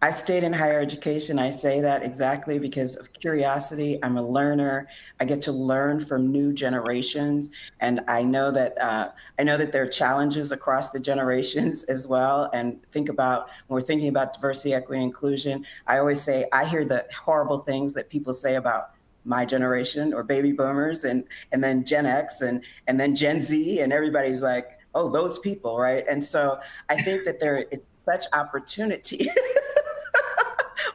I stayed in higher education. I say that exactly because of curiosity. I'm a learner. I get to learn from new generations, and I know that there are challenges across the generations as well. And think about when we're thinking about diversity, equity, and inclusion. I always say I hear the horrible things that people say about my generation or baby boomers, and then Gen X, and then Gen Z, and everybody's like, oh, those people, right? And so I think that there is such opportunity.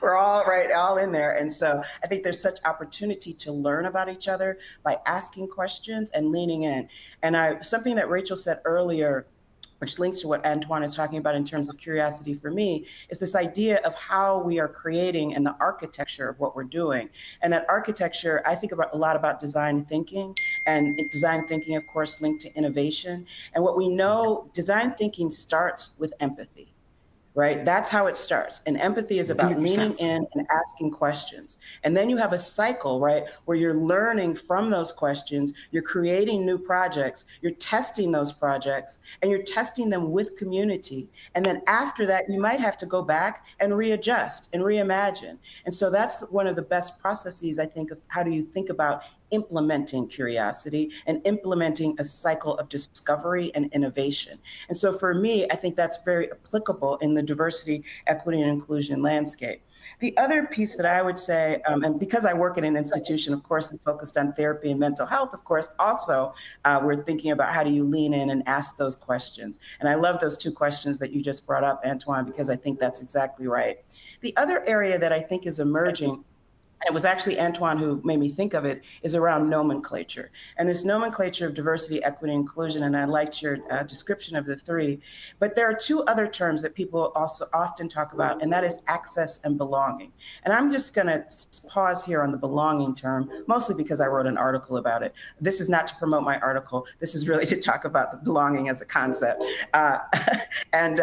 We're all right, all in there. And so I think there's such opportunity to learn about each other by asking questions and leaning in. And something that Rachel said earlier, which links to what Antoine is talking about in terms of curiosity for me, is this idea of how we are creating and the architecture of what we're doing. And that architecture, I think about a lot about design thinking, and design thinking, of course, linked to innovation. And what we know, design thinking starts with empathy, right? That's how it starts. And empathy is about 100%. leaning in and asking questions. And then you have a cycle, right, where you're learning from those questions, you're creating new projects, you're testing those projects, and you're testing them with community. And then after that, you might have to go back and readjust and reimagine. And so that's one of the best processes, I think, of how do you think about implementing curiosity and implementing a cycle of discovery and innovation. And so for me, I think that's very applicable in the diversity, equity, and inclusion landscape. The other piece that I would say, and because I work in an institution, of course, that's focused on therapy and mental health, of course, also we're thinking about how do you lean in and ask those questions. And I love those two questions that you just brought up, Antoine, because I think that's exactly right. The other area that I think is emerging, it was actually Antoine who made me think of it, is around nomenclature. And this nomenclature of diversity, equity, inclusion, and I liked your description of the three. But there are two other terms that people also often talk about, and that is access and belonging. And I'm just going to pause here on the belonging term, mostly because I wrote an article about it. This is not to promote my article. This is really to talk about the belonging as a concept. And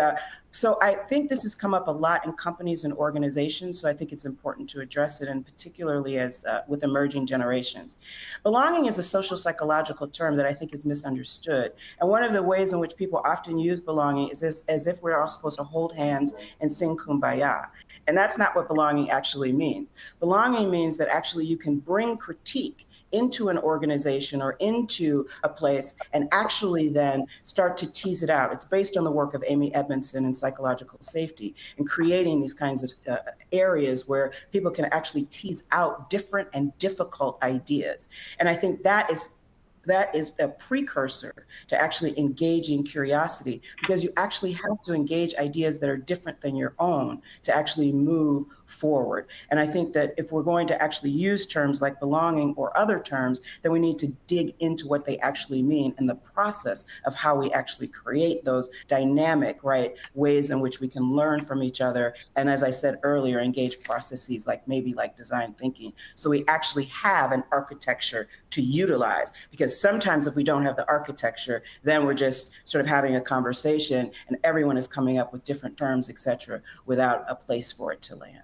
so I think this has come up a lot in companies and organizations. So I think it's important to address it, and particularly as with emerging generations. Belonging is a social psychological term that I think is misunderstood. And one of the ways in which people often use belonging is as if we're all supposed to hold hands and sing Kumbaya. And that's not what belonging actually means. Belonging means that actually you can bring critique into an organization or into a place and actually then start to tease it out. It's based on the work of Amy Edmondson in psychological safety and creating these kinds of areas where people can actually tease out different and difficult ideas. And I think that is a precursor to actually engaging curiosity, because you actually have to engage ideas that are different than your own to actually move forward. And I think that if we're going to actually use terms like belonging or other terms, then we need to dig into what they actually mean and the process of how we actually create those dynamic, right, ways in which we can learn from each other. And as I said earlier, engage processes like design thinking. So we actually have an architecture to utilize, because sometimes if we don't have the architecture, then we're just sort of having a conversation and everyone is coming up with different terms, et cetera, without a place for it to land.